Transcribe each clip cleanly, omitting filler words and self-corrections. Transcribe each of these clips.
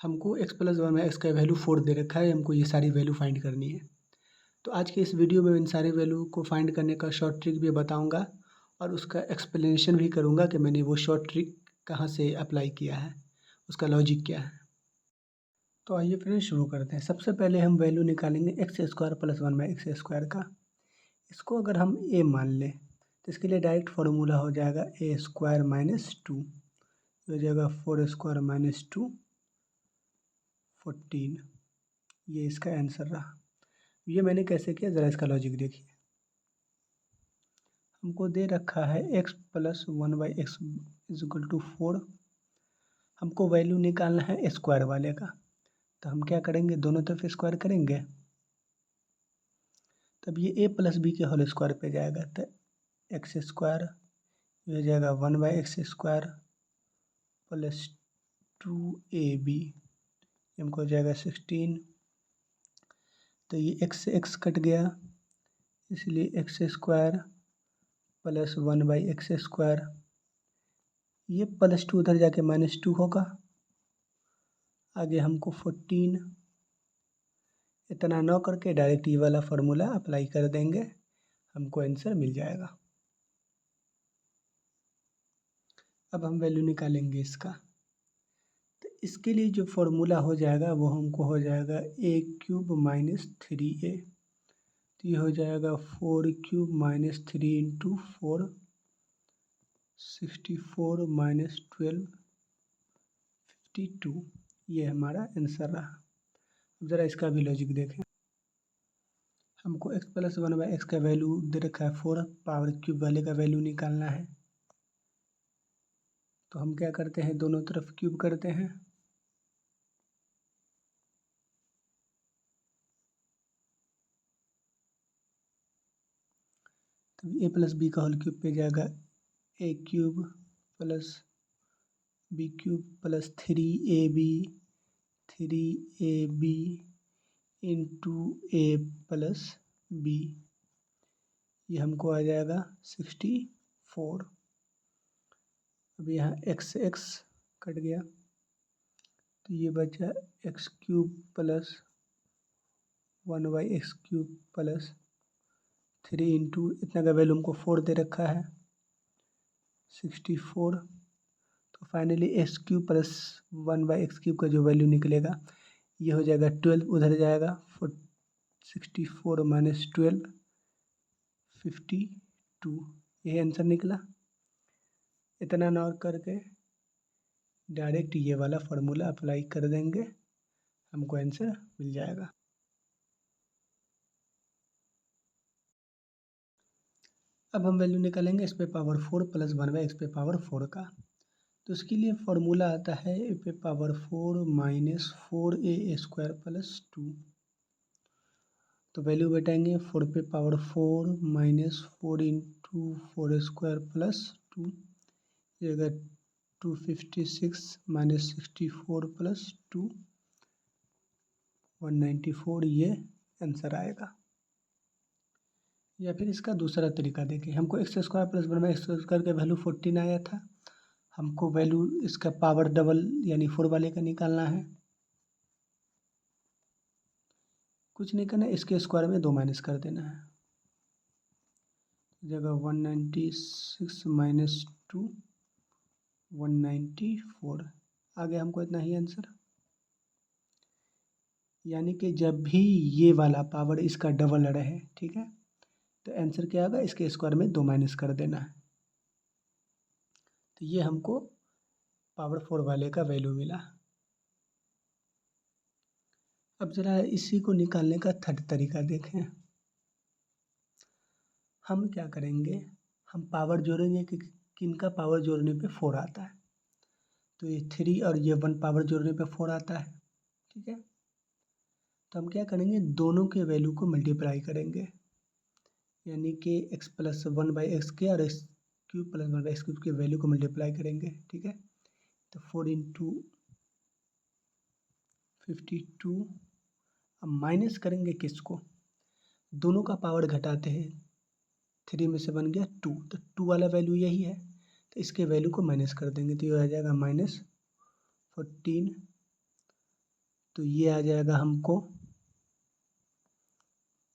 हमको x plus one में x का वैल्यू 4 दे रखा है, हमको ये सारी वैल्यू फाइंड करनी है। तो आज के इस वीडियो में इन सारी वैल्यू को फाइंड करने का शॉर्ट ट्रिक भी बताऊंगा और उसका एक्सप्लेनेशन भी करूंगा कि मैंने वो शॉर्ट ट्रिक कहाँ से अप्लाई किया है, उसका लॉजिक क्या है। तो आइए फ्रेंड्स शुरू करते हैं। सबसे पहले हम वैल्यू निकालेंगे x square plus one by x square का। इसको अगर हम a मान लें तो इसके लिए डायरेक्ट फार्मूला हो जाएगा ए स्क्वायर माइनस टू, हो जाएगा 4 स्क्वायर माइनस 2 14। ये इसका आंसर रहा। ये मैंने कैसे किया ज़रा इसका लॉजिक देखिए। हमको दे रखा है x plus one by x is equal to 4। हमको वैल्यू निकालना है स्क्वायर वाले का, तो हम क्या करेंगे, दोनों तरफ स्क्वायर करेंगे तब ये a प्लस बी के होल स्क्वायर पे जाएगा, तो एक्स स्क्वायर हो जाएगा 1 by x square plus 2ab, हमको हो जाएगा 16। तो ये x से x कट गया, इसलिए x square plus 1 by x square, ये प्लस 2 उधर जाके माइनस 2 होगा। आगे हमको 14 इतना ना करके डायरेक्ट ये वाला फार्मूला अप्लाई कर देंगे, हमको आंसर मिल जाएगा। अब हम वैल्यू निकालेंगे इसका, तो इसके लिए जो फार्मूला हो जाएगा वो हमको हो जाएगा ए क्यूब माइनस 3a, तो ये हो जाएगा 4 क्यूब माइनस 3 इंटू 4 64 माइनस 12 52। ये हमारा आंसर रहा। अब ज़रा इसका भी लॉजिक देखें। हमको x plus one by x का वैल्यू दे रखा है 4, पावर क्यूब वाले का वैल्यू निकालना है। तो हम क्या करते हैं, दोनों तरफ क्यूब करते हैं। तो a प्लस बी का होल क्यूब पे जाएगा A cube plus B cube plus 3ab into A plus B, ये हमको आ जाएगा 64। अब यहाँ x से x कट गया, तो ये बचा x cube plus 1 by x cube plus 3 into इतना का वैल्यू हमको 4 दे रखा है 64। तो finally x cube plus 1 by x cube का जो वैल्यू निकलेगा ये हो जाएगा 12, उधर जाएगा 64 माइनस 12 52, यही आंसर निकला। इतना ना करके डायरेक्ट ये वाला फार्मूला अप्लाई कर देंगे, हमको आंसर मिल जाएगा। अब हम वैल्यू निकालेंगे इस पे पावर 4 प्लस 1 बाई एक्स पे पावर 4 का। तो उसके लिए फार्मूला आता है ए पे power 4 minus 4a square plus 2। तो वैल्यू बैठाएंगे 4 पे power 4 minus 4 into 4 square plus 2, ये अगर 256 माइनस 64 प्लस 2 194, ये आंसर आएगा। या फिर इसका दूसरा तरीका देखें, हमको x square plus one by x square का वैल्यू 14 आया था, हमको वैल्यू इसका पावर डबल यानी 4 वाले का निकालना है। कुछ नहीं करना है, इसके स्क्वायर में 2 माइनस कर देना है, जगह 196 माइनस 2 194, आगे हमको इतना ही आंसर। यानी कि जब भी ये वाला पावर इसका डबल रहे, ठीक है, तो आंसर क्या आएगा, इसके स्क्वायर में 2 माइनस कर देना है। तो ये हमको पावर 4 वाले का वैल्यू मिला। अब ज़रा इसी को निकालने का थर्ड तरीका देखें। हम क्या करेंगे, हम पावर जोड़ेंगे कि किनका पावर जोड़ने पे 4 आता है, तो ये 3 और ये 1 पावर जोड़ने पे 4 आता है, ठीक है। तो हम क्या करेंगे, दोनों के वैल्यू को मल्टीप्लाई करेंगे, यानी कि x प्लस 1 बाई एक्स के और x cube plus 1 by x cube के वैल्यू को मल्टीप्लाई करेंगे, ठीक है। तो 4 इंटू 52, अब माइनस करेंगे किसको, दोनों का पावर घटाते हैं, 3 में से बन गया 2, तो 2 वाला वैल्यू यही है, तो इसके वैल्यू को माइनस कर देंगे, तो ये आ जाएगा माइनस 14 तो ये आ जाएगा हमको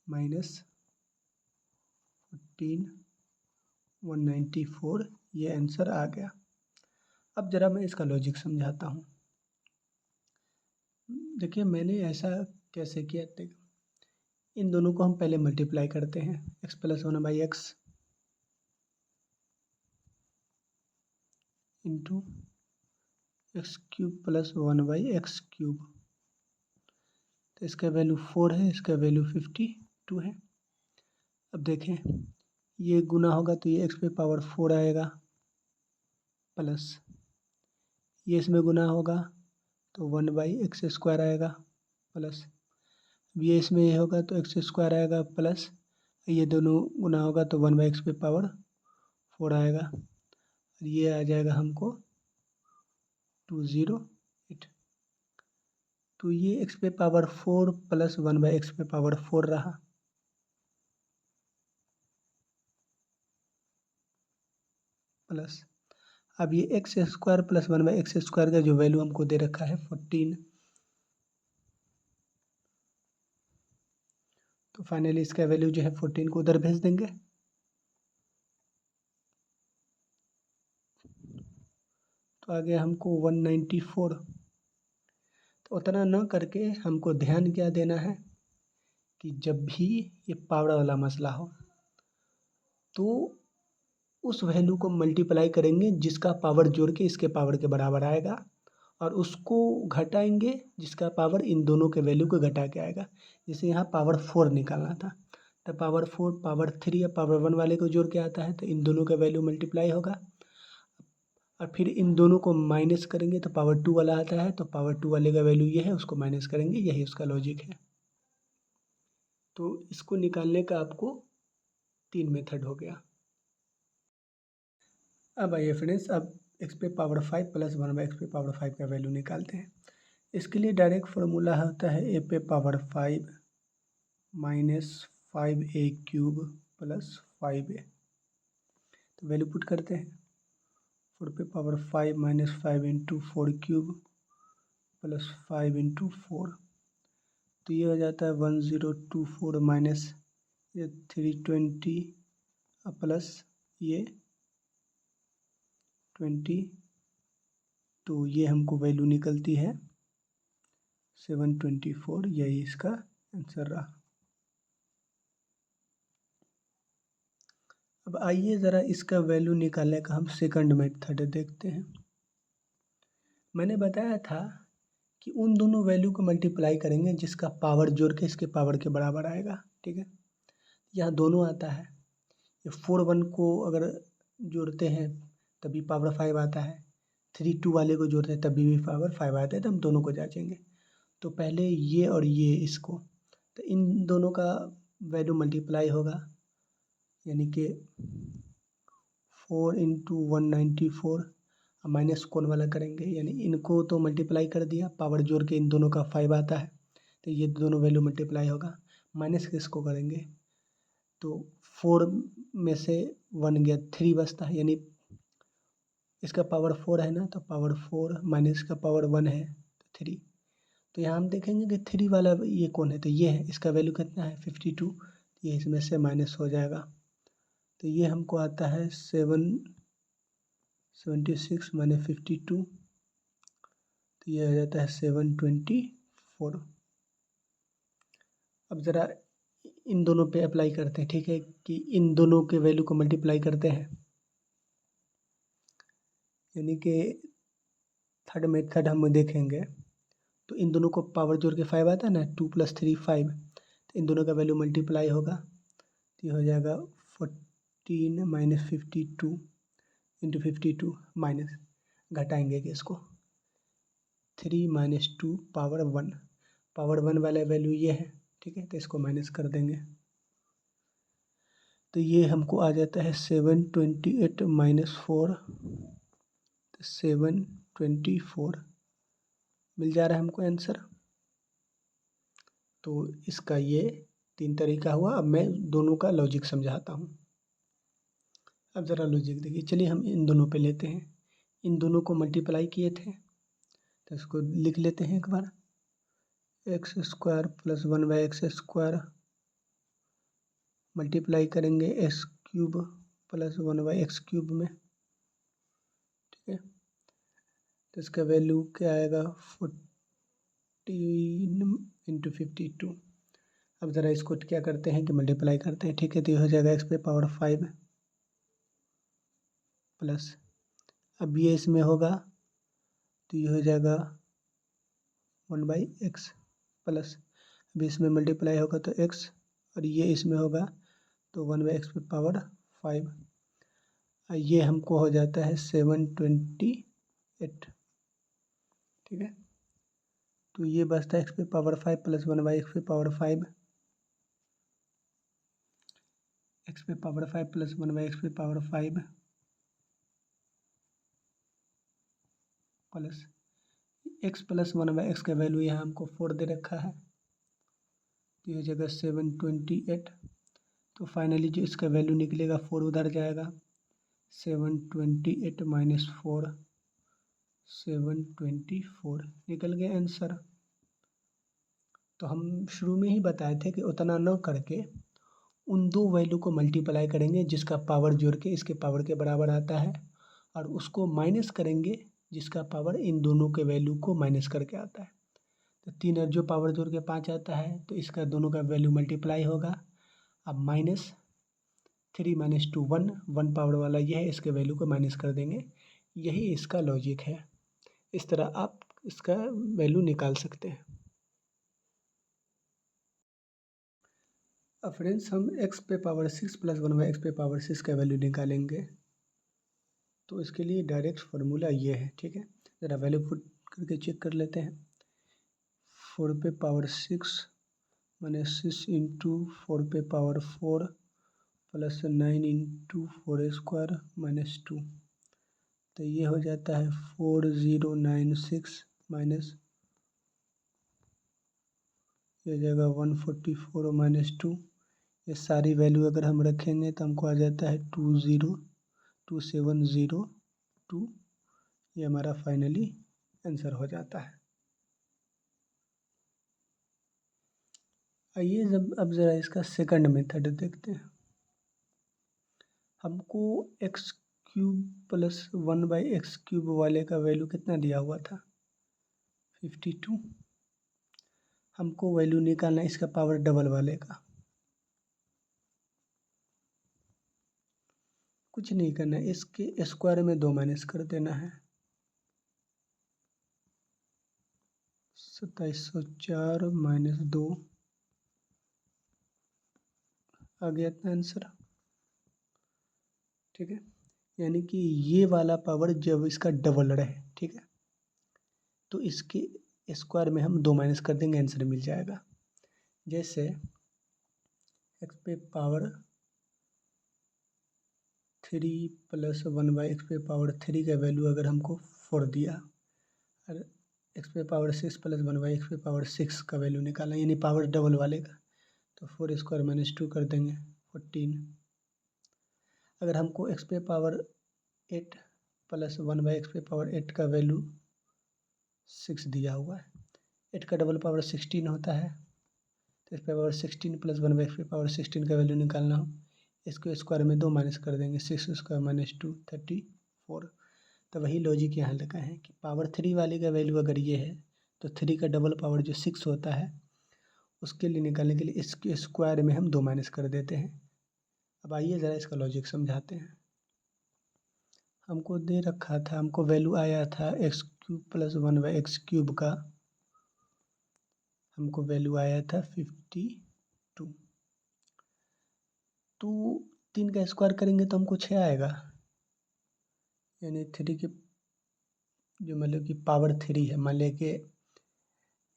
-14,194, ये आंसर आ गया। अब ज़रा मैं इसका लॉजिक समझाता हूँ। देखिए मैंने ऐसा कैसे किया, देखो इन दोनों को हम पहले मल्टीप्लाई करते हैं, x + 1/x into x³ + 1/x³। तो इसका वैल्यू 4 है, इसका वैल्यू 52 है। अब देखें ये गुना होगा तो ये x⁴ आएगा, प्लस ये इसमें गुना होगा तो 1/x² आएगा, प्लस ये इसमें ये होगा तो x² आएगा, प्लस ये दोनों गुना होगा तो 1/x⁴ आएगा। ये आ जाएगा हमको 208। तो ये x⁴ प्लस 1/x⁴ रहा। प्लस अब ये x² प्लस 1/x² का जो वैल्यू हमको दे रखा है 14, तो फाइनली इसका वैल्यू जो है 14 को उधर भेज देंगे। तो आ गया हमको 194। तो उतना न करके हमको ध्यान क्या देना है कि जब भी ये पावर वाला मसला हो तो उस वैल्यू को मल्टीप्लाई करेंगे जिसका पावर जोड़ के इसके पावर के बराबर आएगा, और उसको घटाएंगे जिसका पावर इन दोनों के वैल्यू को घटा के आएगा। जैसे यहाँ पावर 4 निकालना था तो पावर 4 पावर 3 या पावर 1 वाले को जोड़ के आता है, तो इन दोनों का वैल्यू मल्टीप्लाई होगा, और फिर इन दोनों को माइनस करेंगे तो पावर 2 वाला आता है, तो पावर 2 वाले का वैल्यू ये है, उसको माइनस करेंगे, यही उसका लॉजिक है। तो इसको निकालने का आपको 3 मेथड हो गया। अब आइए फ्रेंड्स, अब x⁵ प्लस 1/x⁵ का वैल्यू निकालते हैं। इसके लिए डायरेक्ट फार्मूला होता है a⁵ minus 5a³ plus 5a। तो वैल्यू पुट करते हैं, 4⁵ माइनस 5 इंटू 4³ प्लस 5 इंटू 4, तो ये हो जाता है 1024 माइनस ये 320 प्लस ये 20, तो ये हमको वैल्यू निकलती है 724, यही इसका आंसर रहा। अब आइए ज़रा इसका वैल्यू निकालने का हम सेकंड मेथड देखते हैं। मैंने बताया था कि उन दोनों वैल्यू को मल्टीप्लाई करेंगे जिसका पावर जोड़ के इसके पावर के बराबर आएगा, ठीक है। यहाँ दोनों आता है, ये 4 1 को अगर जोड़ते हैं तभी पावर 5 आता है, 3 2 वाले को जोड़ते हैं तभी भी पावर 5 आता है, तो हम दोनों को जांचेंगे। तो पहले ये और ये इसको, तो इन दोनों का वैल्यू मल्टीप्लाई होगा, यानी कि 4 इंटू 194, माइनस कौन वाला करेंगे, यानी इनको तो मल्टीप्लाई कर दिया, पावर जोड़ के इन दोनों का 5 आता है, तो ये दोनों वैल्यू मल्टीप्लाई होगा। माइनस किसको करेंगे, तो 4 में से 1 गया, 3 बचता है, यानी इसका पावर 4 है ना, तो पावर 4 माइनस का पावर 1 है, 3। तो यहाँ हम देखेंगे कि 3 वाला ये कौन है, तो ये है, इसका वैल्यू कितना है 52, ये इसमें से माइनस हो जाएगा, तो ये हमको आता है 776 माइनस 52, तो ये आ जाता है 724। अब ज़रा इन दोनों पे अप्लाई करते हैं, ठीक है, कि इन दोनों के वैल्यू को मल्टीप्लाई करते हैं, यानी कि थर्ड मेथड हम देखेंगे तो इन दोनों को पावर जोड़ के 5 आता है ना, 2 + 3 5, तो इन दोनों का वैल्यू मल्टीप्लाई होगा, तो ये हो जाएगा 14 माइनस 52 इंटू 52 माइनस, घटाएंगे कि इसको 3 माइनस 2 पावर 1, पावर 1 वाला वैल्यू ये है, ठीक है, तो इसको माइनस कर देंगे, तो ये हमको आ जाता है 728 माइनस 4, 724 मिल जा रहा है हमको आंसर। तो इसका ये 3 तरीका हुआ। अब मैं दोनों का लॉजिक समझाता हूँ। अब ज़रा लॉजिक देखिए, चलिए हम इन दोनों पे लेते हैं, इन दोनों को मल्टीप्लाई किए थे, तो इसको लिख लेते हैं एक बार, x square plus 1/x² multiply करेंगे एक्स क्यूब प्लस 1/x³ में, ठीक है। तो इसका वैल्यू क्या आएगा 14 × 52। अब ज़रा इसको क्या करते हैं कि मल्टीप्लाई करते हैं, ठीक है। तो ये हो जाएगा x⁵ प्लस, अब ये इसमें होगा तो ये हो जाएगा 1/x प्लस, अब इसमें मल्टीप्लाई होगा तो x और ये इसमें होगा तो 1/x⁵। ये हमको हो जाता है 728, ठीक है। तो ये बचता है x⁵ plus 1/x⁵, x⁵ plus 1/x⁵ plus x plus 1/x का वैल्यू यहाँ हमको 4 दे रखा है, तो ये जगह 728। तो फाइनली जो इसका वैल्यू निकलेगा 4 उधर जाएगा, 728 - 4 724 निकल गया आंसर। तो हम शुरू में ही बताए थे कि उतना न करके उन दो वैल्यू को मल्टीप्लाई करेंगे जिसका पावर जोड़ के इसके पावर के बराबर आता है, और उसको माइनस करेंगे जिसका पावर इन दोनों के वैल्यू को माइनस करके आता है। तो 3 और जो पावर जोड़ के 5 आता है तो इसका दोनों का वैल्यू मल्टीप्लाई होगा। अब -3 - 2 1 पावर वाला ये है, इसके वैल्यू को माइनस कर देंगे। यही इसका लॉजिक है। इस तरह आप इसका वैल्यू निकाल सकते हैं। अब फ्रेंड्स हम x⁵ प्लस 1/x⁵ का वैल्यू निकालेंगे। तो इसके लिए डायरेक्ट फार्मूला ये है, ठीक है। ज़रा वैल्यू पुट करके चेक कर लेते हैं। 4⁵ 6 माने 6 × 4⁵ प्लस 9 × 4² - 2, तो ये हो जाता है 4096 माइनस ये जाएगा 144 - 2। ये सारी वैल्यू अगर हम रखेंगे तो हमको आ जाता है 202702। ये हमारा फाइनली आंसर हो जाता है। आइए अब ज़रा इसका सेकंड मेथड देखते हैं। हमको x³ प्लस 1/x³ वाले का वैल्यू कितना दिया हुआ था 52। हमको वैल्यू निकालना है इसका पावर डबल वाले का। कुछ नहीं करना है, इसके स्क्वायर में 2 माइनस कर देना है। 2704 - 2 आ गया था आंसर, ठीक है। यानी कि ये वाला पावर जब इसका डबल रहे, ठीक है, तो इसके स्क्वायर में हम 2 माइनस कर देंगे, आंसर मिल जाएगा। जैसे x⁵ 3 प्लस 1/x⁵ का वैल्यू अगर हमको 4 दिया और x⁵ 6 प्लस 1/x⁵ का वैल्यू निकालना, यानी पावर डबल वाले का, तो 4² - 2 कर देंगे 14। अगर हमको x⁵ 8 प्लस 1/x⁵ का वैल्यू 6 दिया हुआ है, 8 का डबल पावर 16 होता है, तो x⁵ 16 प्लस 1/x⁵ का वैल्यू निकालना हो, इसको स्क्वायर में 2 माइनस कर देंगे, 6² - 2 34। तो वही लॉजिक यहाँ लगा है कि पावर 3 वाले का वैल्यू अगर ये है तो 3 का डबल पावर जो 6 होता है उसके लिए निकालने के लिए इसके स्क्वायर में हम 2 माइनस कर देते हैं। अब आइए ज़रा इसका लॉजिक समझाते हैं। हमको दे रखा था, हमको वैल्यू आया था x³ प्लस 1/x³ का, हमको वैल्यू आया था 52। तो 3 का स्क्वायर करेंगे तो हमको 6 आएगा, यानी 3 के जो मतलब कि पावर 3 है, मान लिया कि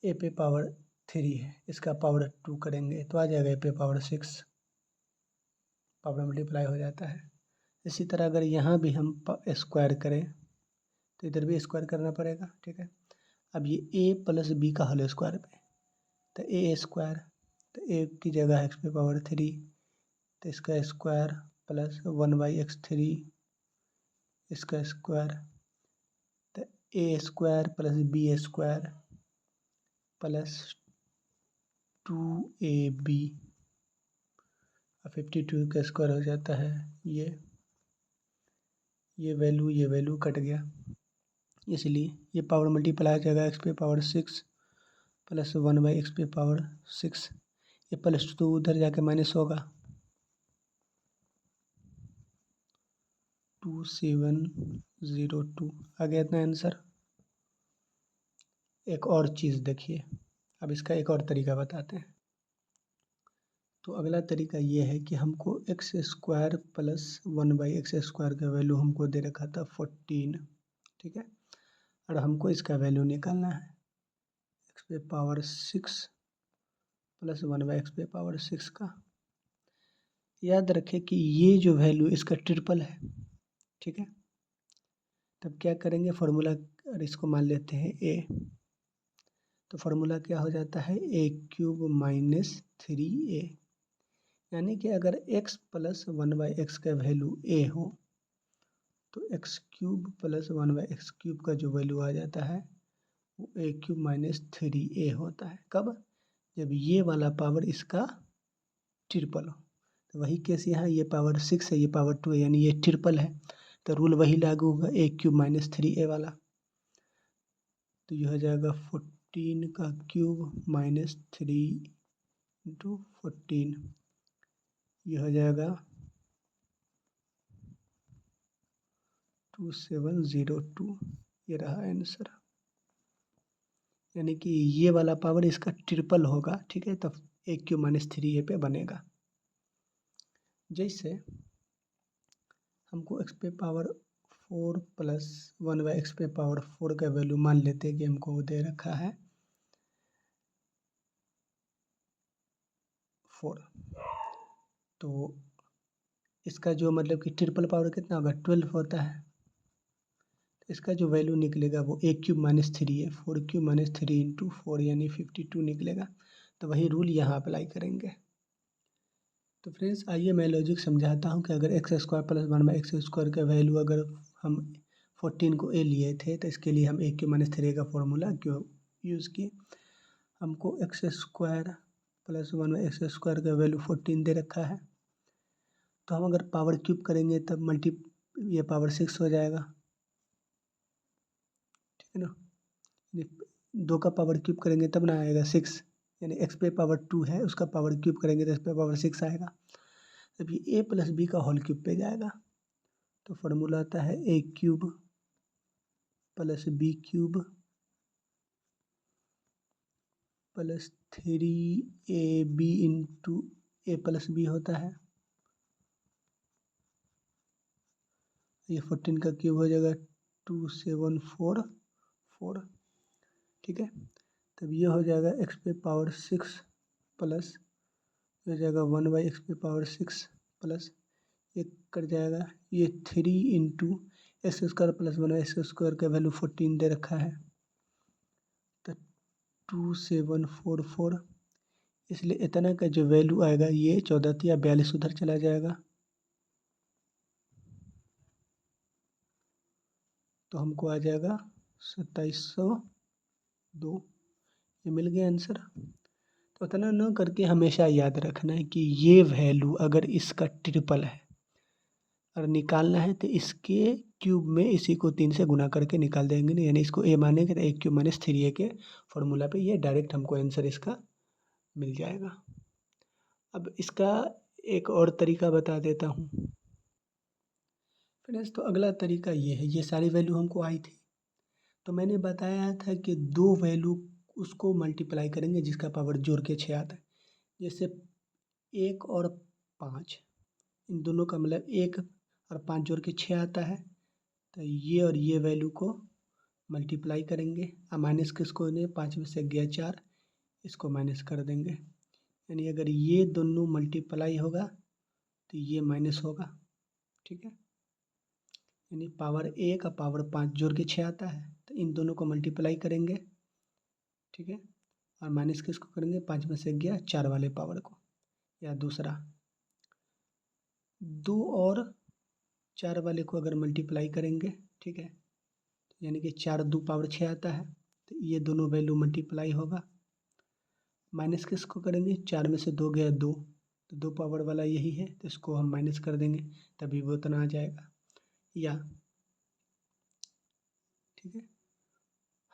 a पे पावर 3 है, इसका पावर 2 करेंगे तो आ जाएगा a पे पावर 6, पावर मल्टीप्लाई हो जाता है। इसी तरह अगर यहाँ भी हम स्क्वायर करें तो इधर भी स्क्वायर करना पड़ेगा, ठीक है। अब ये a प्लस b का होल स्क्वायर पे, तो a², तो a की जगह x⁵3, तो इसका स्क्वायर प्लस 1/x3 इसका स्क्वायर, तो a² plus b² plus 2ab, 52 का स्क्वायर हो जाता है ये वैल्यू कट गया, इसलिए ये पावर मल्टीप्लाई हो जाएगा x पे पावर 6 प्लस 1/x पे पावर 6। ये प्लस टू उधर जाके माइनस होगा, 2702 आ गया इतना आंसर। एक और चीज़ देखिए, अब इसका एक और तरीका बताते हैं। तो अगला तरीका ये है कि हमको x square plus 1/x square का वैल्यू हमको दे रखा था 14, ठीक है, और हमको इसका वैल्यू निकालना है x पे पावर 6 प्लस 1/x पे पावर 6 का। याद रखें कि ये जो वैल्यू इसका ट्रिपल है, ठीक है। तब क्या करेंगे, फार्मूला, और इसको मान लेते हैं a, तो फार्मूला क्या हो जाता है a³ माइनस 3a, यानी कि अगर x प्लस 1/x का वैल्यू a हो तो x³ प्लस 1/x³ का जो वैल्यू आ जाता है वो a³ माइनस 3a होता है। कब? जब ये वाला पावर इसका ट्रिपल हो। तो वही केस यहाँ, ये पावर 6 है, ये पावर 2 है, यानी ये ट्रिपल है, तो रूल वही लागू होगा a³ माइनस 3a वाला। तो यह हो जाएगा 14 का क्यूब माइनस 3 इंटू 14, यह हो जाएगा 2702, ये रहा आंसर। यानी कि ये वाला पावर इसका ट्रिपल होगा, ठीक है, तब a³ माइनस 3a पे बनेगा। जैसे हमको x पे पावर 4 प्लस 1/x पे पावर 4 का वैल्यू मान लेते हैं कि हमको वो दे रखा है 4, तो इसका जो मतलब कि ट्रिपल पावर कितना होगा 12 होता है, तो इसका जो वैल्यू निकलेगा वो a³ माइनस 3 है, 4³ माइनस 3 इंटू 4 यानी 52 निकलेगा। तो वही रूल यहाँ अप्लाई करेंगे। तो फ्रेंड्स आइए मैं लॉजिक समझाता हूँ कि अगर x square plus 1/x square का वैल्यू अगर हम 14 को a लिए थे तो इसके लिए हम a³ माइनस 3 का फॉर्मूला क्यों यूज़ किए। हमको x square plus 1/x square का वैल्यू 14 दे रखा है, तो हम अगर पावर क्यूब करेंगे तब ये पावर 6 हो जाएगा, ठीक है ना। 2 का पावर क्यूब करेंगे तब ना आएगा 6, यानी x पे पावर 2 है उसका पावर क्यूब करेंगे तो x पे पावर 6 आएगा। जब ये a प्लस बी का होल क्यूब पे जाएगा तो फार्मूला आता है a³ plus b³ plus 3ab into a plus b होता है। ये 14 का क्यूब हो जाएगा 2744, ठीक है। तब ये हो जाएगा x पे पावर 6 प्लस हो जाएगा 1/x पे पावर 6 प्लस ये कट जाएगा, ये 3 into x square plus 1/x square का वैल्यू 14 दे रखा है, तो 2744, इसलिए इतना का जो वैल्यू आएगा ये 14 या 42 उधर चला जाएगा, तो हमको आ जाएगा 2702, ये मिल गया आंसर। तो इतना न करके हमेशा याद रखना है कि ये वैल्यू अगर इसका ट्रिपल है और निकालना है तो इसके क्यूब में इसी को 3 से गुना करके निकाल देंगे ना, यानी इसको a मानेंगे तो a³ माइनस 3a के फॉर्मूला पे ये डायरेक्ट हमको आंसर इसका मिल जाएगा। अब इसका एक और तरीका बता देता हूँ फ्रेंड्स। तो अगला तरीका ये है, ये सारी वैल्यू हमको आई थी, तो मैंने बताया था कि 2 वैल्यू उसको मल्टीप्लाई करेंगे जिसका पावर जोड़ के 6 आता है। जैसे 1 और 5, इन दोनों का मतलब 1 और 5 जोड़ के 6 आता है, तो ये और ये वैल्यू को मल्टीप्लाई करेंगे, और माइनस किसको ने 5 में से गया 4, इसको माइनस कर देंगे, यानी अगर ये दोनों मल्टीप्लाई होगा तो ये माइनस होगा, ठीक है। यानी पावर 1 और पावर 5 जोड़ के 6 आता है, तो इन दोनों को मल्टीप्लाई करेंगे, ठीक है, और माइनस किसको करेंगे 5 में से गया 4 वाले पावर को। या दूसरा 2 और 4 वाले को अगर मल्टीप्लाई करेंगे, ठीक है, यानी कि 4 2 पावर 6 आता है, तो ये दोनों वैल्यू मल्टीप्लाई होगा, माइनस किसको करेंगे, 4 में से 2 गया 2, तो 2 पावर वाला यही है, तो इसको हम माइनस कर देंगे तभी वो उतना आ जाएगा। या ठीक है,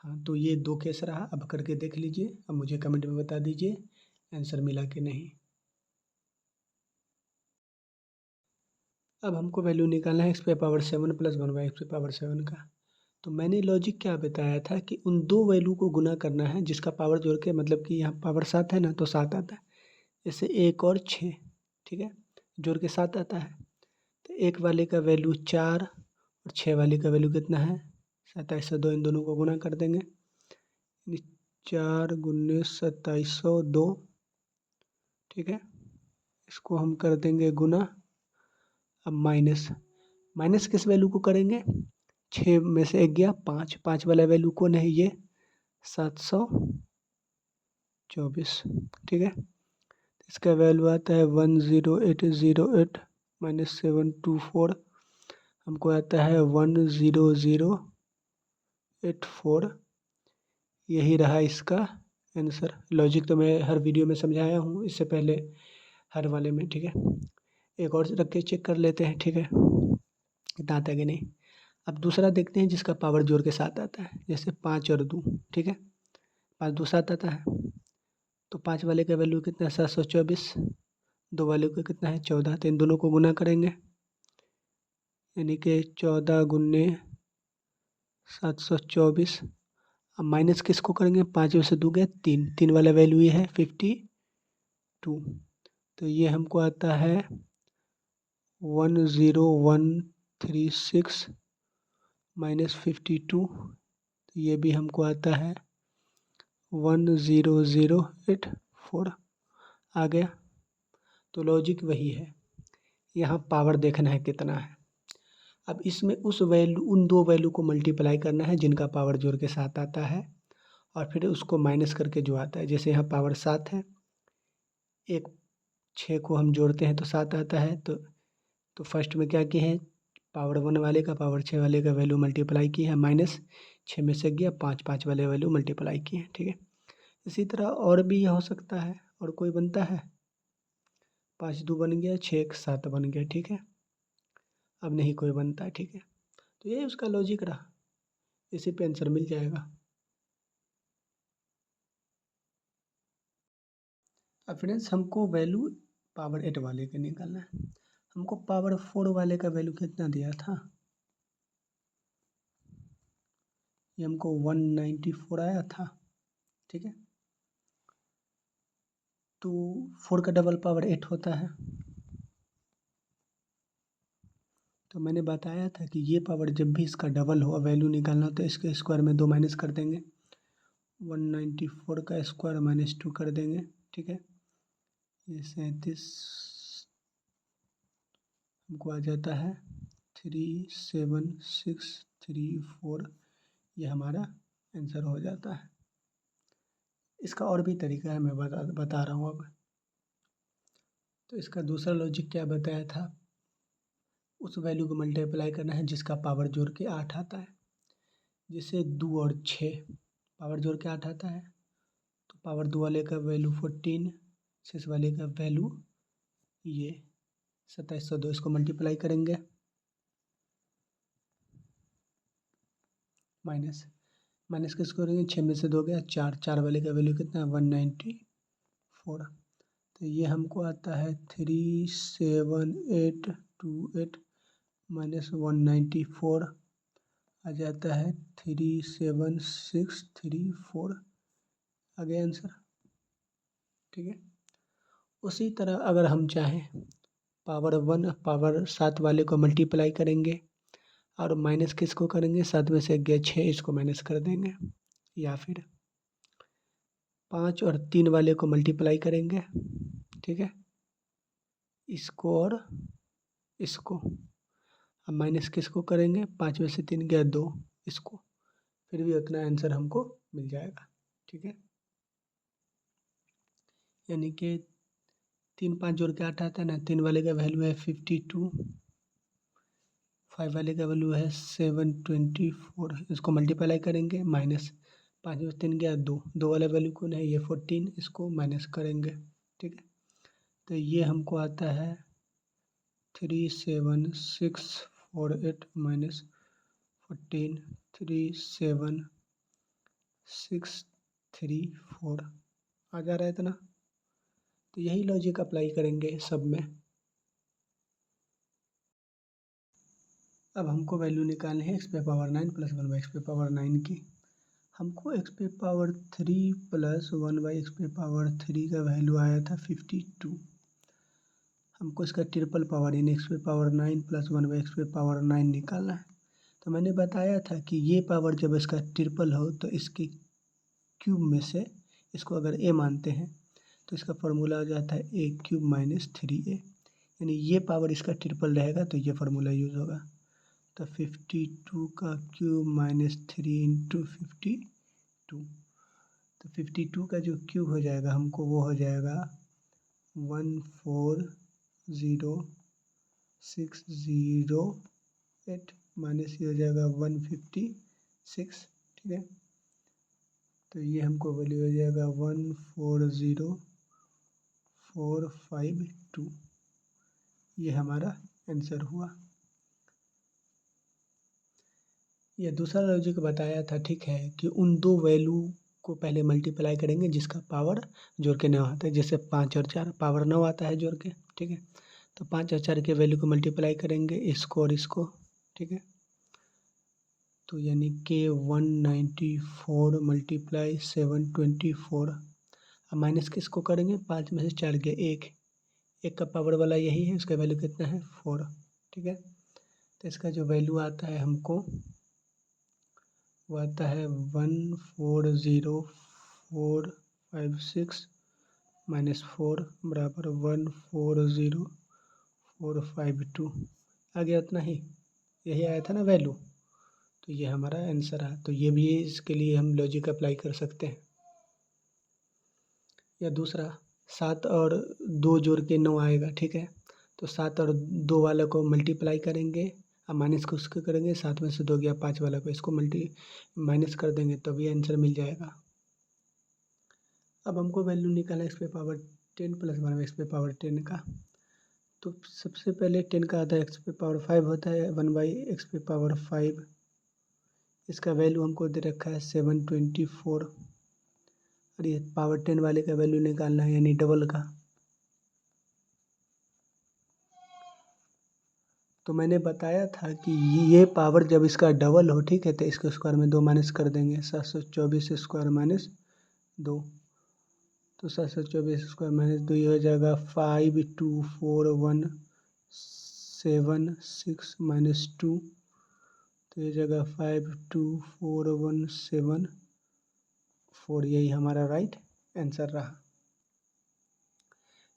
हाँ तो ये 2 केस रहा। अब करके देख लीजिए, अब मुझे कमेंट में बता दीजिए आंसर मिला कि नहीं। अब हमको वैल्यू निकालना है एक्स पे पावर 7 प्लस 1/x⁻7 का। तो मैंने लॉजिक क्या बताया था कि उन दो वैल्यू को गुना करना है जिसका पावर जोड़ के, मतलब कि यहाँ पावर 7 है ना, तो 7 आता है। जैसे 1 और 6, ठीक है, जोड़ के 7 आता है। तो 1 वाले का वैल्यू 4 और 6 वाले का वैल्यू कितना है, 2702। इन दोनों को गुना कर देंगे, 4 गुने 2702, ठीक है। इसको हम कर देंगे गुना। अब माइनस, माइनस किस वैल्यू को करेंगे, 6 में से 1 गया 5, 5 वाला वैल्यू कौन है, ये 724, ठीक है। इसका वैल्यू आता है 10808 माइनस 724, हमको आता है 10084। यही रहा इसका आंसर। लॉजिक तो मैं हर वीडियो में समझाया हूँ इससे पहले, हर वाले में, ठीक है। एक और रख के चेक कर लेते हैं, ठीक है, इतना आता है कि नहीं। अब दूसरा देखते हैं जिसका पावर जोड़ के साथ आता है, जैसे 5 और 2, ठीक है, 5 2 7 आता है। तो 5 वाले का वैल्यू कितना है, 724, 2 वाले का कितना है, 14। तो इन दोनों को गुना करेंगे, यानी कि 14 गुने 724। अब माइनस किसको करेंगे, 5 में से 2 गया 3, 3 वाला वैल्यू ये है 52। तो ये हमको आता है 10136 माइनस 52, तो ये भी हमको आता है 10084 आ गया। तो लॉजिक वही है, यहाँ पावर देखना है कितना है। अब इसमें उस वैल्यू, उन दो वैल्यू को मल्टीप्लाई करना है जिनका पावर जोड़ के साथ आता है, और फिर उसको माइनस करके जो आता है। जैसे यहाँ पावर 7 है, एक 6 को हम जोड़ते हैं तो 7 आता है। तो फर्स्ट में क्या किए हैं, पावर 1 वाले का पावर 6 वाले का वैल्यू मल्टीप्लाई किए हैं, माइनस 6 में से गया 5, 5 वाले वैल्यू मल्टीप्लाई किए हैं, ठीक है। इसी तरह और भी हो सकता है, और कोई बनता है, 5 2 बन गया, 6 1 7 बन गया, ठीक है। अब नहीं कोई बनता है, ठीक है। तो ये उसका लॉजिक रहा, इसी पे आंसर मिल जाएगा। अब फ्रेंड्स हमको वैल्यू पावर 8 वाले का निकालना है। हमको पावर 4 वाले का वैल्यू कितना दिया था, ये हमको 194 आया था, ठीक है। तो 4 का डबल पावर 8 होता है। तो मैंने बताया था कि ये पावर जब भी इसका डबल हो, वैल्यू निकालना हो, तो इसके स्क्वायर में 2 माइनस कर देंगे, 194 का स्क्वायर माइनस 2 कर देंगे, ठीक है। ये 37 हमको आ जाता है 37634, ये हमारा आंसर हो जाता है। इसका और भी तरीका है, मैं बता रहा हूँ अब। तो इसका दूसरा लॉजिक क्या बताया था, उस वैल्यू को मल्टीप्लाई करना है जिसका पावर जोड़ के 8 आता है। जैसे 2 और 6 पावर जोड़ के 8 आता है, तो पावर 2 वाले का वैल्यू 14, 6 वाले का वैल्यू ये 2702। इसको मल्टीप्लाई करेंगे, माइनस, माइनस किसको करेंगे, 6 में से 2 गया 4, 4 वाले का वैल्यू कितना है, 194। तो ये हमको आता है 37828 माइनस 194 आ जाता है 37634, आ गया आंसर, ठीक है। उसी तरह अगर हम चाहें, पावर 7 वाले को मल्टीप्लाई करेंगे और माइनस किसको करेंगे, 7 में से 1 गया 6, इसको माइनस कर देंगे। या फिर 5 और 3 वाले को मल्टीप्लाई करेंगे, ठीक है, इसको और इसको। अब माइनस किसको करेंगे, 5 में से 3 गया 2, इसको, फिर भी उतना आंसर हमको मिल जाएगा, ठीक है। यानी कि 3 5 जोड़ के 8 आता है ना, 3 वाले का वैल्यू है 52, 5 वाले का वैल्यू है 724, इसको मल्टीप्लाई करेंगे, माइनस 5 में 3 गया 2, 2 वाला वैल्यू कौन है, ये 14, इसको माइनस करेंगे। ठीक है, तो ये हमको आता है 37648 माइनस 14, 37634 आ जा रहा है इतना। तो यही लॉजिक अप्लाई करेंगे सब में। अब हमको वैल्यू निकालनी है एक्स पे पावर 9 प्लस 1 बाई एक्स पे पावर 9 की। हमको एक्स पे पावर 3 प्लस 1 बाई एक्स पे पावर 3 का वैल्यू आया था 52। हमको इसका ट्रिपल पावर यानी एक्स पे पावर 9 प्लस 1 बाई एक्स पे पावर 9 निकालना है। तो मैंने बताया था कि ये पावर जब इसका ट्रिपल हो तो इसके क्यूब में से इसको अगर ए मानते हैं तो इसका फॉर्मूला आ जाता है ए क्यूब माइनस 3a, यानी ये पावर इसका ट्रिपल रहेगा तो ये फार्मूला यूज़ होगा। तो 52 का क्यूब माइनस 3 इंटू 52, तो 52 का जो क्यूब हो जाएगा हमको वो हो जाएगा 14608 माइनस ये हो जाएगा 156। ठीक है, तो ये हमको वैल्यू हो जाएगा 140452। ये हमारा आंसर हुआ। ये दूसरा लॉजिक बताया था, ठीक है, कि उन दो वैल्यू को पहले मल्टीप्लाई करेंगे जिसका पावर जोड़ के 9 आता है। जैसे 5 और 4 पावर 9 आता है जोड़ के। ठीक है, तो 5 और 4 के वैल्यू को मल्टीप्लाई करेंगे इसको और इसको। ठीक है, तो यानी कि 194 मल्टीप्लाई 724। अब माइनस किसको करेंगे, 5 में से 4 गया 1, 1 का पावर वाला यही है, उसका वैल्यू कितना है 4। ठीक है, तो इसका जो वैल्यू आता है हमको वो आता है 140456 माइनस 4 बराबर 140452। आ गया उतना ही, यही आया था ना वैल्यू, तो ये हमारा आंसर है। तो ये भी इसके लिए हम लॉजिक अप्लाई कर सकते हैं। या दूसरा 7 और 2 जोड़ के 9 आएगा। ठीक है, तो 7 और 2 वाले को मल्टीप्लाई करेंगे, अब माइनस को उसको करेंगे, 7 में से 2 गया 5 वाला को, इसको माइनस कर देंगे तो भी आंसर मिल जाएगा। अब हमको वैल्यू निकालना है एक्स पे पावर 10 प्लस 1 एक्स पे पावर 10 का। तो सबसे पहले 10 का आधा एक्स पे पावर 5 होता है, 1 बाई एक्स पे पावर 5। इसका वैल्यू हमको दे रखा है 724, और ये पावर 10 वाले का वैल्यू निकालना है यानी डबल का। तो मैंने बताया था कि ये पावर जब इसका डबल हो, ठीक है, तो इसके स्क्वायर में 2 माइनस कर देंगे, 724 स्क्वायर माइनस 2। तो 724 स्क्वायर माइनस 2 ये हो जाएगा 52417 माइनस 2, तो ये जगह 52417 यही हमारा राइट आंसर रहा।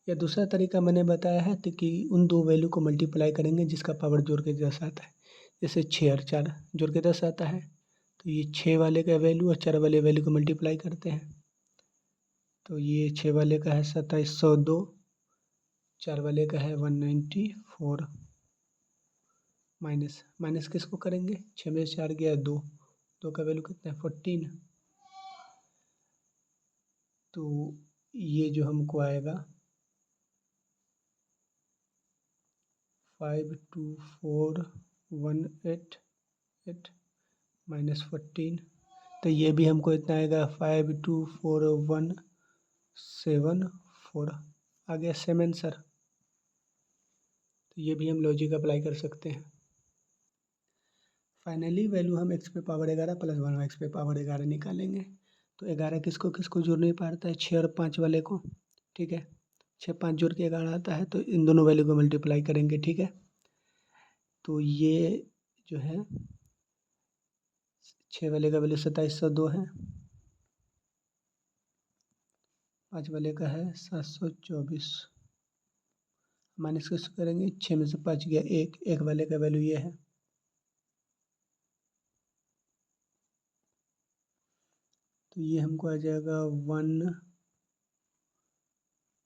या दूसरा तरीका मैंने बताया है तो कि उन दो वैल्यू को मल्टीप्लाई करेंगे जिसका पावर जोड़ के 10 आता है। जैसे 6 और 4 जोड़ के 10 आता है, तो ये 6 वाले का वैल्यू और 4 वाले वैल्यू को मल्टीप्लाई करते हैं। तो ये 6 वाले का है 2702, 4 वाले का है 194। माइनस माइनस किसको करेंगे, 6 में से 4 गया 2, 2 का वैल्यू कितना है 14। तो ये जो हमको आएगा 52418 माइनस 14, तो ये भी हमको इतना आएगा 52417 आ गया सेम आंसर। तो ये भी हम लॉजिक अप्लाई कर सकते हैं। फाइनली वैल्यू हम एक्स पे पावर 11 प्लस 1 एक्स पे पावर 11 निकालेंगे। तो 11 किसको किसको जोड़ नहीं पाता है, 6 और 5 वाले को। ठीक है, 6 5 जोड़ के 11 आता है, तो इन दोनों वैल्यू को मल्टीप्लाई करेंगे। ठीक है, तो ये जो है 6 वाले का वैल्यू 2702 है, 5 वाले का है 724। माइनस किसको करेंगे, 6 में से 5 गया 1, 1 वाले का वैल्यू ये है। तो ये हमको आ जाएगा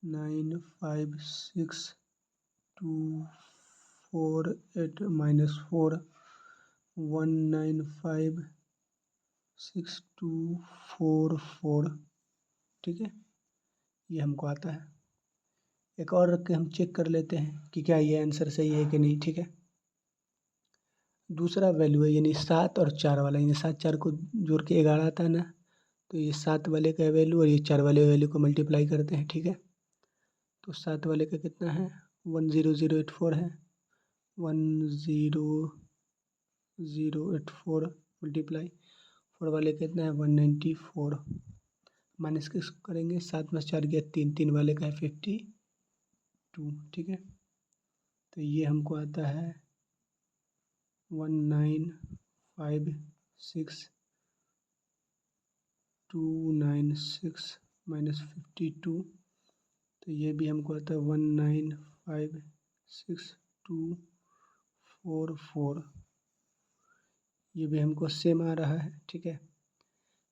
1956248 माइनस 4, 1956248 6244, ठीक है, ये हमको आता है। एक और रख के हम चेक कर लेते हैं कि क्या ये आंसर सही है कि नहीं, ठीक है। दूसरा वैल्यू है यानी 7 और 4 वाला, यानी 7 4 को जोड़ के 11 आता है ना, तो ये 7 वाले का वैल्यू और ये 4 वाले वैल्यू को मल्टीप्लाई करते हैं, ठीक है। तो 7 वाले का कितना है, 10084 है, 10084 मल्टीप्लाई 4 वाले कितना है 194, माइनस किस करेंगे, 7 में 4 गया 3, 3 वाले का है 52, ठीक है। तो ये हमको आता है 1956296 माइनस 52, तो ये भी हमको आता है 1956244, ये भी हमको सेम आ रहा है, ठीक है।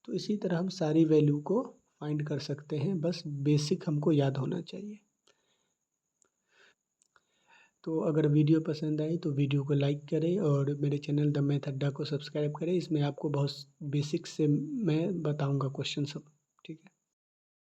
तो इसी तरह हम सारी वैल्यू को फाइंड कर सकते हैं, बस बेसिक हमको याद होना चाहिए। तो अगर वीडियो पसंद आई तो वीडियो को लाइक करें और मेरे चैनल द मैथ अड्डा को सब्सक्राइब करें। इसमें आपको बहुत बेसिक से मैं बताऊंगा क्वेश्चन सब, ठीक है।